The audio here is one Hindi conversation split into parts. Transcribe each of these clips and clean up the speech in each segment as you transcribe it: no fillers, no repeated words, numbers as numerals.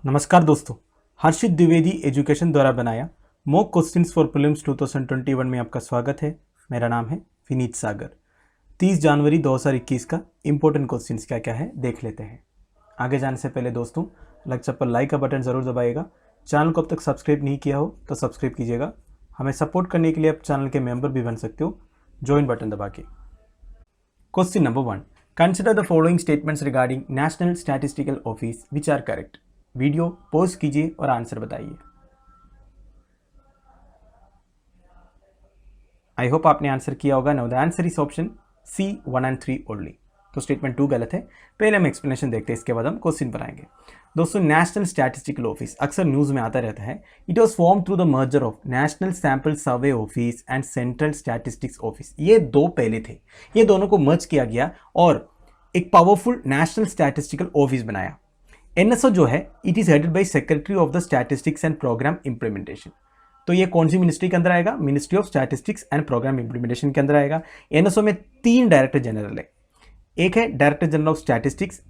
नमस्कार दोस्तों, हर्षित द्विवेदी एजुकेशन द्वारा बनाया मॉक क्वेश्चंस फॉर प्रीलिम्स 2021 में आपका स्वागत है। मेरा नाम है विनीत सागर। 30 जनवरी 2021 का इंपॉर्टेंट क्वेश्चंस क्या क्या है देख लेते हैं। आगे जाने से पहले दोस्तों, लेक्चर पर लाइक का बटन ज़रूर दबाइएगा। चैनल को अब तक सब्सक्राइब नहीं किया हो तो सब्सक्राइब कीजिएगा। हमें सपोर्ट करने के लिए आप चैनल के मेंबर भी बन सकते हो ज्वाइन बटन दबा के। Question number 1, consider the following statements regarding national statistical office which are correct. Video pause कीजिए और आंसर बताइए। आई होप आपने आंसर किया होगा। Now the answer is option C 1 and 3 only. तो स्टेटमेंट 2 गलत है। पहले हम एक्सप्लेनेशन देखते हैं, इसके बाद हम क्वेश्चन पर आएंगे। दोस्तों, नेशनल स्टैटिस्टिकल ऑफिस अक्सर न्यूज में आता रहता है। It was form through the merger of national sample survey office and central statistics office. ये दो पहले थे, ये दोनों को मर्ज किया गया और एक पावरफुल नेशनल स्टैटिस्टिकल ऑफिस बनाया। एनएसओ जो है, it is headed by secretary of the statistics and programme implementation. तो ये कौन सी मिनिस्ट्री के अंदर आएगा? Ministry of statistics and programme implementation के अंदर आएगा। एनएसओ में 3 डायरेक्टर जनरल है। एक है डायरेक्टर जनरल ऑफ स्टैटिस्टिक्स,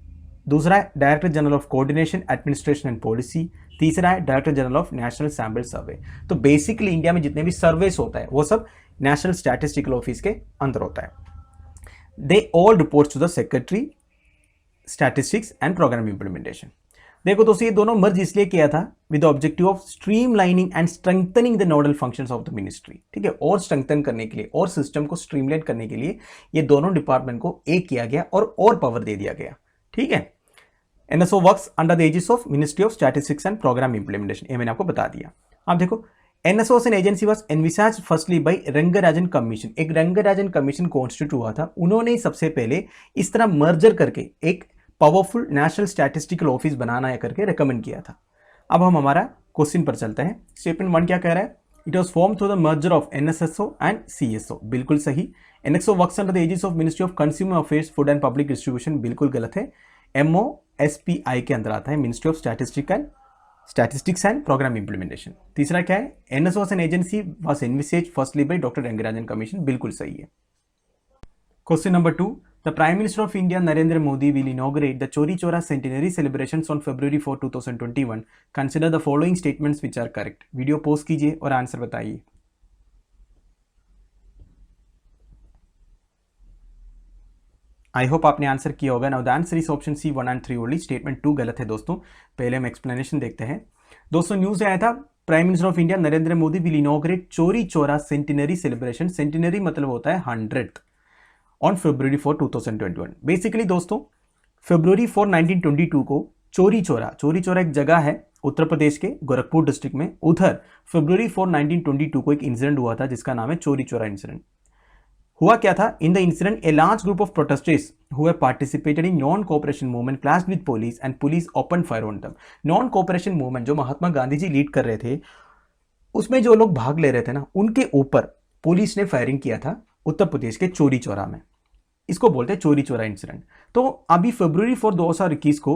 दूसरा है director general of coordination administration and policy, तीसरा है director general of national sample survey. तो बेसिकली इंडिया में जितने भी सर्वेस होता है वो सब नेशनल स्टैटिस्टिकल ऑफिस के अंदर होता है। They all reports to the secretary statistics and programme implementation. देखो दोस्तों, ये दोनों मर्ज इसलिए किया था with the objective of streamlining and strengthening the nodal functions of the ministry. ठीक है, और स्ट्रेंथन करने के लिए और सिस्टम को स्ट्रीमलाइन करने के लिए ये दोनों डिपार्टमेंट को एक किया गया और पावर दे दिया गया। ठीक है, NSO works under the aegis of ministry of statistics and programme implementation. ये मैंने आपको बता दिया। अब देखो, NSO an agency was envisaged firstly by Rangarajan commission. एक रंगराजन कमीशन कॉन्स्टिट्यूट हुआ था, उन्होंने सबसे पहले इस तरह मर्जर करके एक पावरफुल नेशनल स्टैटिस्टिकल ऑफिस बनाना है करके रेकमेंड किया था। अब हम हमारा क्वेश्चन पर चलते हैं। स्टेटमेंट 1 क्या कह रहा है? It was form through the merger of NSSO and CSO. बिल्कुल सही। NSO works under the aegis of ministry of consumer affairs, food and public distribution. बिल्कुल गलत है। एमओएसपीआई के अंदर आता है, ministry of statistics and programme implementation. तीसरा क्या है? NSO an agency was envisaged firstly by doctor Rangarajan commission. बिल्कुल सही है। Question number 2, the Prime Minister of India Narendra Modi will inaugurate the Chori Chora centenary celebrations on February 4, 2021. Consider the following statements which are correct. Video post कीजिए और आंसर बताइए। आई होप आपने आंसर किया होगा। Now the answer is option C 1 and 3 only. Statement 2 गलत है दोस्तों। पहले हम एक्सप्लेनेशन देखते हैं। दोस्तों, न्यूज आया था prime minister of India Narendra Modi will inaugurate चोरी चोरा सेंटिनरी सेलिब्रेशन। सेंटिनरी मतलब होता है 100th ऑन फरवरी 4, 2021। बेसिकली दोस्तों, फरवरी 4, 1922 को चोरी चोरा एक जगह है उत्तर प्रदेश के गोरखपुर डिस्ट्रिक्ट में। उधर फरवरी 4, 1922 को एक इंसिडेंट हुआ था जिसका नाम है चोरी चोरा इंसिडेंट। हुआ क्या था? In the incident a large group of protesters who have participated in non cooperation movement clashed with police and police open fire on them. Non cooperation movement जो महात्मा गांधी जी लीड कर रहे थे, उसमें जो लोग भाग ले रहे थे ना, उनके ऊपर पुलिस ने फायरिंग किया था उत्तर प्रदेश के चोरी चौरा में। इसको बोलते हैं चोरी चोरा इंसिडेंट। तो अभी फरवरी 4, 2021 को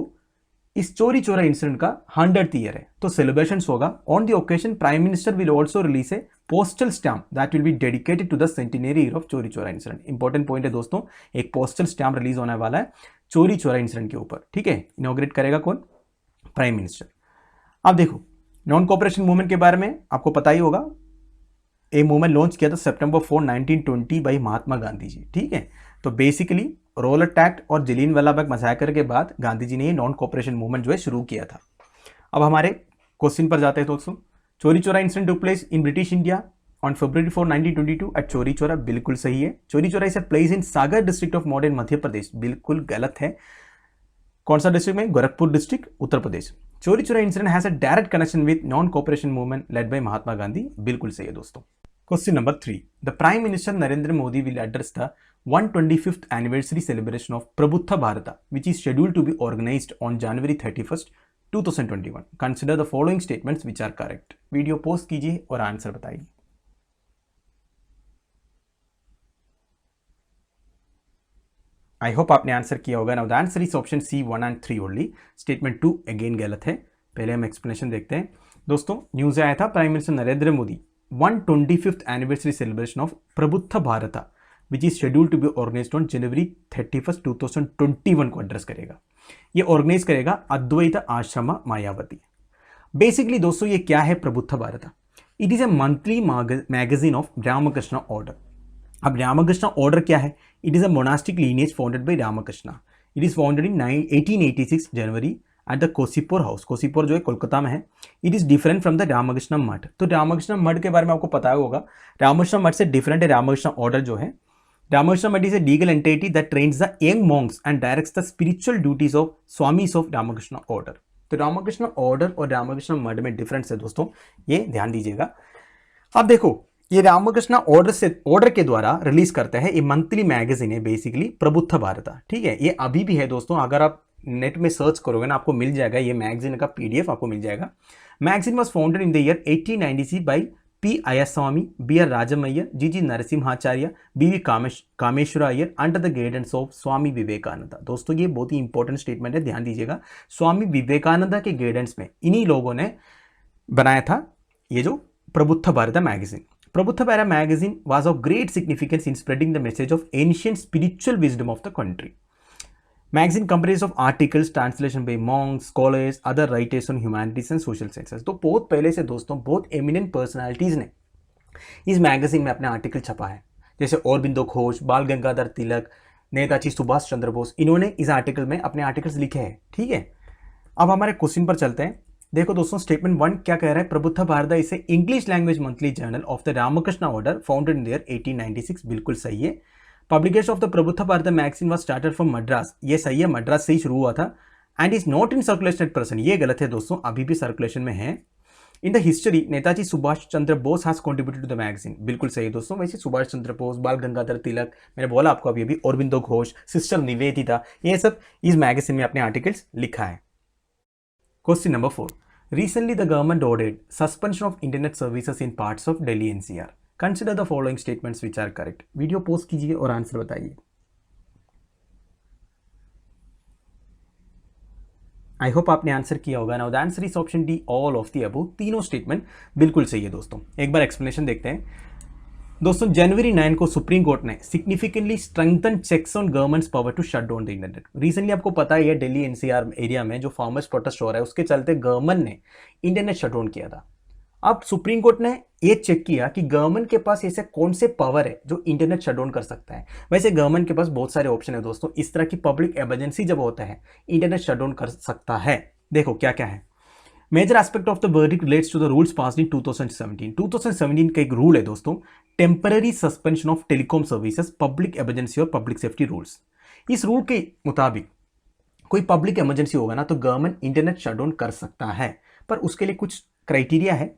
इस चोरी चोरा इंसिडेंट का 100th ईयर है, तो सेलिब्रेशंस होगा। On the occasion prime minister will also release a postal stamp that will be dedicated to the centenary year of Chauri Chaura incident. Important point है दोस्तों, एक पोस्टल स्टैम्प रिलीज होने वाला है चोरी चोरा इंसिडेंट के ऊपर। ठीक है, इनॉग्रेट करेगा कौन? Prime minister. अब देखो, नॉन कोऑपरेशन मूवमेंट के बारे में आपको पता ही होगा। ये मूवमेंट लॉन्च किया था सितंबर 4, 1920 बाई महात्मा गांधी जी। ठीक है, तो बेसिकली रोलर एक्ट और जलियनवाला बाग मैसेकर के बाद गांधी जी ने ये नॉन कोऑपरेशन मूवमेंट जो है शुरू किया था। अब हमारे क्वेश्चन पर जाते हैं दोस्तों। Chauri Chaura incident took place in British India on February 4, 1922 at Chauri Chaura. बिल्कुल सही है। Chauri Chaura is a place in Sagar district of modern Madhya Pradesh. बिल्कुल गलत है। कौन सा डिस्ट्रिक्ट में? Gorakhpur district, Uttar Pradesh. Chauri Chaura incident has a direct connection with non cooperation movement led by Mahatma Gandhi. बिल्कुल सही है दोस्तों। Question number 3. The Prime Minister Narendra Modi will address the 125th anniversary celebration of Prabhuddha Bharata, which is scheduled to be organized on January 31st, 2021. Consider the following statements which are correct. Video post कीजिए और आंसर बताइए। आई होप आपने आंसर किया होगा। Now the answer is option C 1 and 3 only. Statement 2 again गलत है। पहले हम एक्सप्लेनेशन देखते हैं। दोस्तों, न्यूज आया था prime minister Narendra Modi 125th anniversary celebration of Prabuddha Bharat which is schedule to be organised on January 31 2021 को एड्रेस करेगा। ये ऑर्गेनाइज करेगा अद्वैत आश्रम मायावती। बेसिकली दोस्तों ये क्या है Prabuddha Bharat? It is a monthly magazine of Ramakrishna order. अब रामकृष्ण ऑर्डर क्या है? It is a monastic lineage founded by Ramakrishna. It is founded in 1886 January at the Cossipore house. Cossipore जो है कोलकाता में है। It is different from the Ramakrishna Math. तो रामकृष्ण मठ के बारे में आपको पता होगा, रामकृष्ण मठ से डिफरेंट है रामकृष्ण ऑर्डर जो है। Ramakrishna Math is a legal entity that trains the young monks and directs the spiritual duties of swamis of Ramakrishna order. तो रामकृष्ण ऑर्डर और रामकृष्ण मठ में डिफरेंस है दोस्तों, ये ध्यान दीजिएगा। अब देखो ये रामकृष्ण ऑर्डर के द्वारा रिलीज करते हैं, ये मंथली मैगजीन है बेसिकली प्रबुद्ध भारत। ठीक है, ये अभी भी है दोस्तों, अगर आप नेट में सर्च करोगे ना आपको मिल जाएगा, ये मैगजीन का पीडीएफ आपको मिल जाएगा। Magazine was founded in the year 1896 by P अयस्वामी, B are राजमय्यर, ji ji नरसिम्हाचार्य, B we Kameshwar Iyer under the guidance of Swami Vivekananda. दोस्तों ये बहुत ही इंपॉर्टेंट स्टेटमेंट है, ध्यान दीजिएगा। स्वामी विवेकानंद के गाइडेंस में इन्हीं लोगों ने बनाया था ये जो प्रबुद्ध Bharata magazine. Prabhupada Bharata magazine was of great significance in spreading the message of ancient spiritual wisdom of the country. Magazine comprises of articles, translation by monks, scholars, other writers on humanities and social sciences. तो बहुत पहले से दोस्तों बहुत एमिनेंट पर्सनालिटीज ने इस मैगजीन में अपने आर्टिकल छपा है, जैसे औरबिंदो घोष, बाल गंगाधर तिलक, नेताजी सुभाष चंद्र बोस, इन्होंने इस आर्टिकल में अपने आर्टिकल्स लिखे हैं। ठीक है, अब हमारे क्वेश्चन पर चलते हैं। देखो दोस्तों स्टेटमेंट 1 क्या कह रहा है? प्रबुद्ध भारत इसे English language monthly journal of the Ramakrishna order founded in year 1896। बिल्कुल सही है। Publication of the Prabuddha Bharata magazine was started from Madras. ये सही है, मद्रास से ही शुरू हुआ था। And is not in circulation at present. ये गलत है दोस्तों, अभी भी सर्कुलेशन में है। In the history Netaji Subhash Chandra Bose has contributed to the magazine. बिल्कुल सही है दोस्तों। वैसे सुभाष चंद्र बोस, बाल गंगाधर तिलक, मैंने बोला आपको अभी औरबिंदो घोष, सिस्टर निवेदिता, ये सब इस मैगजीन में अपने आर्टिकल्स लिखा है। Question number 4, recently the government ordered suspension of internet services in parts of Delhi NCR. Consider the following statements which are correct. Video post कीजिए और आंसर बताइए। आई होप आपने आंसर किया होगा। Now the answer is option D, all of the above. तीनों स्टेटमेंट बिल्कुल सही है दोस्तों। एक बार एक्सप्लेनेशन देखते हैं दोस्तों। जनवरी 9 को सुप्रीम कोर्ट ने significantly strengthen checks on government's power to shut down the internet. Recently आपको पता है दिल्ली एनसीआर एरिया में जो फार्मर्स प्रोटेस्ट हो रहा है उसके चलते गवर्नमेंट ने इंटरनेट शट डाउन किया था। अब सुप्रीम कोर्ट ने ये चेक किया कि गवर्नमेंट के पास ऐसे कौन से पावर है जो इंटरनेट शट डाउन कर सकता है। वैसे गवर्नमेंट के पास बहुत सारे ऑप्शन है दोस्तों। इस तरह की पब्लिक इमरजेंसी जब होता है इंटरनेट शट डाउन कर सकता है। देखो क्या क्या है। Major aspect of the verdict relates to the rules passed in 2017। 2017 का एक रूल है दोस्तों, temporary suspension of telecom services, public emergency और पब्लिक सेफ्टी रूल्स। इस रूल के मुताबिक कोई पब्लिक इमरजेंसी होगा ना तो गवर्नमेंट इंटरनेट शट डाउन कर सकता है, पर उसके लिए कुछ क्राइटेरिया है।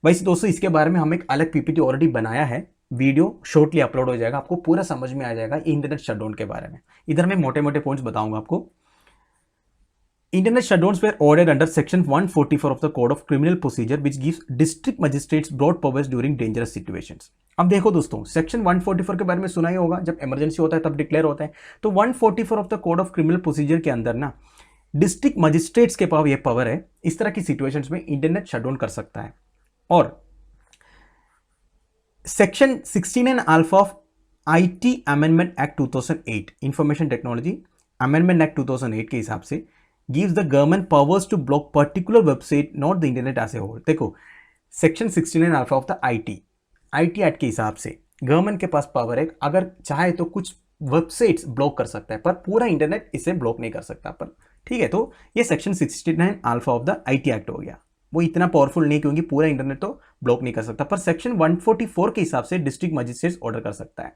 वैसे दोस्तों इसके बारे में हम एक अलग पीपीटी ऑलरेडी बनाया है, वीडियो शॉर्टली अपलोड हो जाएगा, आपको पूरा समझ में आ जाएगा इंटरनेट शटडाउन के बारे में। इधर मैं मोटे मोटे पॉइंट्स बताऊंगा आपको। Internet shutdowns were ordered under Section 144 of the Code of Criminal Procedure, which gives district magistrates broad powers during dangerous situations. अब देखो दोस्तों, सेक्शन 144 के बारे में सुना ही होगा, जब इमरजेंसी होता है तब डिक्लेयर होता है। तो 144 of the code of criminal procedure के अंदर ना डिस्ट्रिक्ट मजिस्ट्रेट्स के पास ये पावर है, इस तरह की सिचुएशंस में इंटरनेट शटडाउन कर सकता है। और section 16 alpha of IT amendment act 2008, information technology amendment act 2008 के हिसाब से gives the government powers to block particular website, not the internet as a whole। देखो section 16 alpha of the IT act के हिसाब से गवर्नमेंट के पास पावर है, अगर चाहे तो कुछ वेबसाइट्स ब्लॉक कर सकता है, पर पूरा इंटरनेट इसे ब्लॉक नहीं कर सकता। पर ठीक है, तो ये section 69 alpha of the IT act हो गया। वो इतना पावरफुल नहीं क्योंकि पूरा इंटरनेट तो ब्लॉक नहीं कर सकता, पर सेक्शन 144 के हिसाब से डिस्ट्रिक्ट मजिस्ट्रेट ऑर्डर कर सकता है।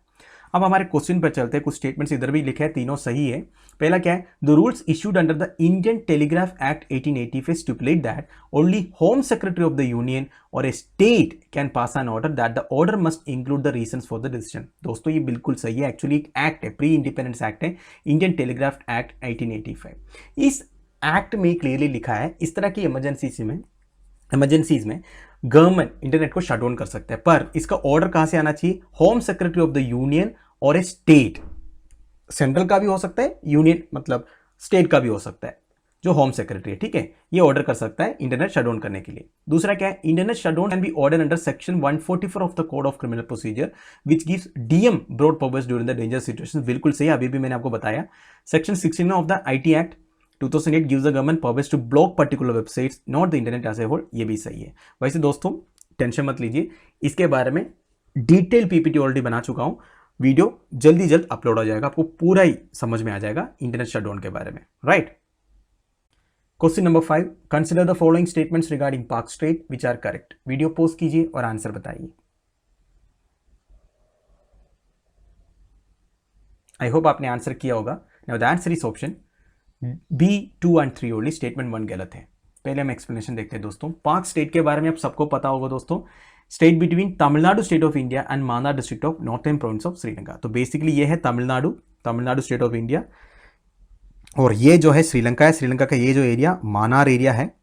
अब हमारे क्वेश्चन पर चलते हैं। कुछ स्टेटमेंट्स इधर भी लिखे हैं, तीनों सही है। पहला क्या है? The rules issued under the Indian telegraph act 1885 stipulate that only home secretary of the union और a state can pass an order that the order must include the reasons for the decision. दोस्तों ये बिल्कुल सही है। एक्चुअली एक एक्ट है, प्री इंडिपेंडेंस एक्ट है, इंडियन टेलीग्राफ एक्ट 1885। इस एक्ट में क्लियरली लिखा है इस तरह की इमरजेंसीज में गवर्नमेंट इंटरनेट को शट डाउन कर सकता है, पर इसका ऑर्डर कहां से आना चाहिए? Home secretary of the union और ए स्टेट। सेंट्रल का भी हो सकता है, यूनियन मतलब स्टेट का भी हो सकता है। जो होम सेक्रेटरी है, ठीक है, ये ऑर्डर कर सकता है इंटरनेट शटडाउन करने के लिए। दूसरा क्या है, internet shutdown can be order under section 144 of the code of criminal procedure which gives DM broad powers during the danger situation. बिल्कुल सही, अभी भी मैंने आपको बताया। Section 16 of the IT act 2008 gives the government powers to block particular websites, not the internet as a whole। ये भी सही है। वैसे दोस्तों टेंशन मत लीजिए, इसके बारे में डिटेल पीपीटी ऑलरेडी बना चुका हूं, वीडियो जल्द अपलोड हो जाएगा, आपको पूरा ही समझ में आ जाएगा इंटरनेट शटडाउन के बारे में, right. Question number 5, consider the following statements regarding Palk strait which are correct. Video post कीजिए और आंसर बताइए। आई होप आपने आंसर किया होगा। Now the answer is option B 2 and 3 only. Statement 1 गलत है। पहले हम एक्सप्लेनेशन देखते हैं दोस्तों। पाक स्टेट के बारे में आप सबको पता होगा दोस्तों, state between Tamil Nadu state of India and Manar district of northern province of Sri Lanka. तो बेसिकली ये है तमिलनाडु स्टेट ऑफ इंडिया, और ये जो है श्रीलंका है। श्रीलंका का ये जो एरिया मानार एरिया है,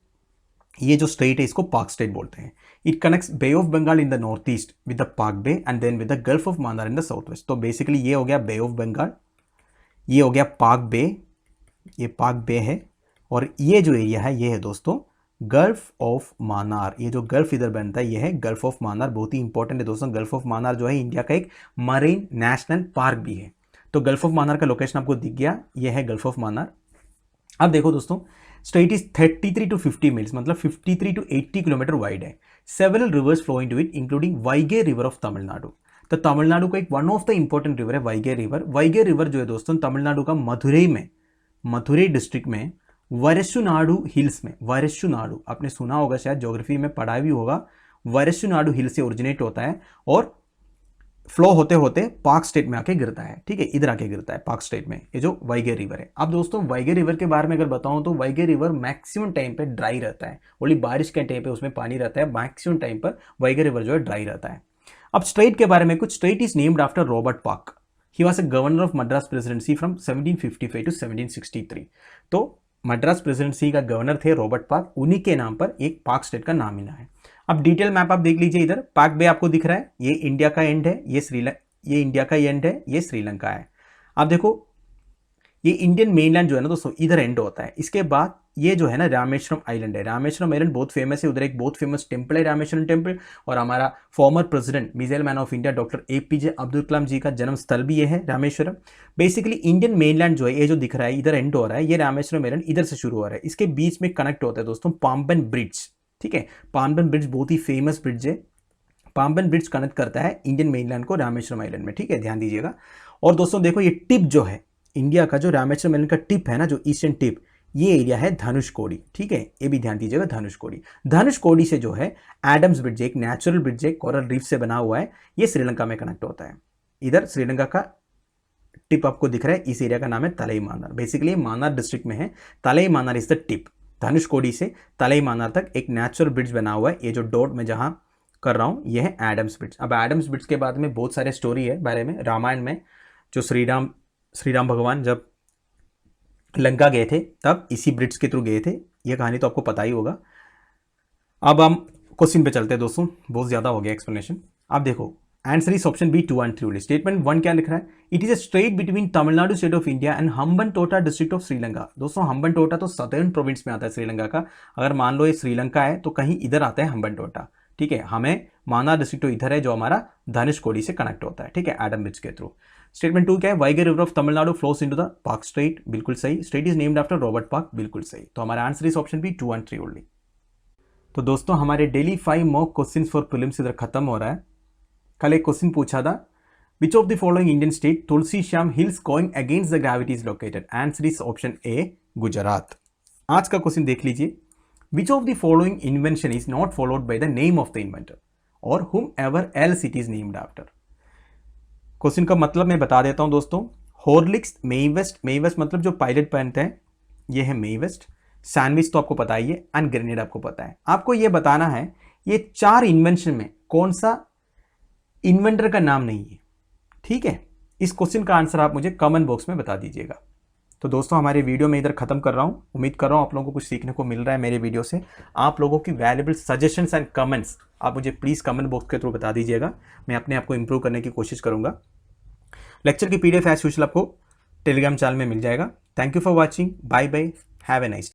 ये जो स्टेट है इसको पाक स्टेट बोलते हैं। It connects bay of Bengal in the north east with the Palk bay and then with the gulf of Mannar in the south west. तो बेसिकली ये हो गया बे ऑफ बंगाल, ये हो गया पाक बे, ये पाक बे है, और ये जो एरिया है ये है दोस्तों गल्फ ऑफ मानार। ये जो गल्फ इधर बनता है ये है गल्फ ऑफ मानार। बहुत ही इंपॉर्टेंट है दोस्तों। गल्फ ऑफ मानार जो है इंडिया का एक मरीन नेशनल पार्क भी है। तो गल्फ ऑफ मानार का लोकेशन आपको दिख गया, ये है गल्फ ऑफ मानार। अब देखो दोस्तों, स्ट्रेट इज 33 to 50 मील्स, मतलब 53 to 80 किलोमीटर वाइड है। Several reverse flow into it including वाइगे river of Tamil Nadu. तो तमिलनाडु का एक one of the important river है वाइगे रिवर। वाइगे रिवर जो है दोस्तों तमिलनाडु का मथुरई डिस्ट्रिक्ट में वरशुनाडु हिल्स में, वरशुनाडु आपने सुना होगा, शायद ज्योग्राफी में पढ़ा भी होगा, वरशुनाडु हिल से ओरिजिनेट होता है और फ्लो होते होते पाक स्टेट में आके गिरता है, ठीक है, इधर आके गिरता है पाक स्टेट में, ये जो वाइगे रिवर है। अब दोस्तों वाइगे रिवर के बारे में अगर बताऊं तो वाइगे रिवर मैक्सिमम टाइम पे ड्राई रहता है, ओनली बारिश के टाइम पे उसमें पानी रहता है, मैक्सिमम टाइम पर वाइगे रिवर जो है ड्राई रहता है। अब स्टेट के बारे में कुछ, strait is named after Robert Palk. He was a governor of Madras presidency from 1755 to 1763। तो मद्रास प्रेसिडेंसी का गवर्नर थे रॉबर्ट पाक, उन्हीं के नाम पर एक पाक स्टेट का नाम मिला है। अब डिटेल मैप आप देख लीजिए, इधर पाक बे आपको दिख रहा है, ये इंडिया का एंड है, ये इंडिया का एंड है, ये श्रीलंका है। आप देखो ये इंडियन मेनलैंड जो है ना दोस्तों इधर एंड होता है। इसके बाद ये जो है ना रामेश्वरम आइलैंड है। रामेश्वरम आइलैंड बहुत फेमस है, उधर एक बहुत फेमस टेम्पल है रामेश्वरम टेम्पल, और हमारा former president missile man of India doctor APJ Abdul Kalam ji का जन्म स्थल भी ये है रामेश्वरम। बेसिकली इंडियन मेनलैंड जो है ये जो दिख रहा है इधर एंड हो रहा है, ये रामेश्वरम आइलैंड इधर से शुरू हो रहा है। इसके बीच में कनेक्ट होता है दोस्तों पाम्बन ब्रिज, ठीक है, पाम्बन ब्रिज बहुत ही फेमस ब्रिज है। पाम्बन ब्रिज कनेक्ट करता है इंडियन मेनलैंड को रामेश्वरम आइलैंड में, ठीक है, ध्यान दीजिएगा। और दोस्तों देखो ये टिप जो है इंडिया का, जो रामेश्वरम आइलैंड का टिप है ना, जो ईस्टर्न टिप, ये एरिया है धनुषकोडी, ठीक है, ये भी ध्यान दीजिएगा धनुषकोडी। धनुषकोडी से जो है एडम्स ब्रिज, एक नेचुरल ब्रिज है, कोरल रीफ से बना हुआ है, ये श्रीलंका में कनेक्ट होता है। इधर श्रीलंका का टिप आपको दिख रहा है, इस एरिया का नाम है तलई मानार। बेसिकली मानार डिस्ट्रिक्ट में है, तलई Manar is the tip. Dhanushkodi से तलई मानार तक एक नेचुरल ब्रिज बना हुआ है। ये जो डॉट में जहां कर रहा हूं ये है एडम्स ब्रिज। अब एडम्स ब्रिज के बाद में बहुत सारे स्टोरी है बारे में, रामायण में जो श्री राम भगवान जब लंका गए थे तब इसी ब्रिज के थ्रू गए थे। ये कहानी तो आपको पता ही होगा। अब हम क्वेश्चन पे चलते हैं दोस्तों, बहुत ज्यादा हो गया एक्सप्लेनेशन। अब देखो answer is option B 2 and 3 only. Statement 1 क्या लिख रहा है, it is a strait between Tamil Nadu state of India and Hambantota district of Sri Lanka. दोस्तों हम्बनटोटा तो सदर्न प्रोविंस में आता है श्रीलंका का। अगर मान लो ये श्रीलंका है तो कहीं इधर आता है हम्बनटोटा, ठीक है। हमें मानार डिस्ट्रिक्ट तो इधर है जो हमारा धनुषकोडी से कनेक्ट होता है, ठीक है, एडम ब्रिज के थ्रू। स्टेटमेंट 2 क्या है, वाइगे river of Tamil Nadu flows into the पाक स्टेट, बिल्कुल सही। State is named after Robert पाक, बिल्कुल सही। तो हमारा answer is option B 2 and 3 only. तो दोस्तों हमारे daily 5 mock question for prelims इधर खत्म हो रहा है। कल एक क्वेश्चन पूछा था, which of the following Indian state Tulsi Shyam hills going against the gravity is located. Answer is option A Gujarat. आज का क्वेश्चन देख लीजिए, which of the following invention is not followed by the name of the inventor और हुम ever else it is named after. Question का मतलब मैं बता देता हूं दोस्तों। हॉर्लिक्स, मेवेस्ट, मेवेस्ट मतलब जो पायलट पहनते हैं ये है मेवेस्ट, सैंडविच तो आपको पता ही है, एंड ग्रेनेड आपको पता है। आपको ये बताना है ये 4 इन्वेंशन में कौन सा इन्वेंटर का नाम नहीं है, ठीक है। इस क्वेश्चन का आंसर आप मुझे कमेंट बॉक्स में बता दीजिएगा। तो दोस्तों हमारे वीडियो में इधर खत्म कर रहा हूं। उम्मीद कर रहा हूं आप लोगों को कुछ सीखने को मिल रहा है मेरे वीडियो से। आप लोगों की वैल्यूएबल सजेशंस एंड कमेंट्स आप मुझे प्लीज़ कमेंट बॉक्स के थ्रू बता दीजिएगा। मैं अपने आप को इंप्रूव करने की कोशिश करूंगा। लेक्चर की PDF एज यूजुअल आपको टेलीग्राम चैनल में मिल जाएगा। Thank you for watching, bye bye, have a nice.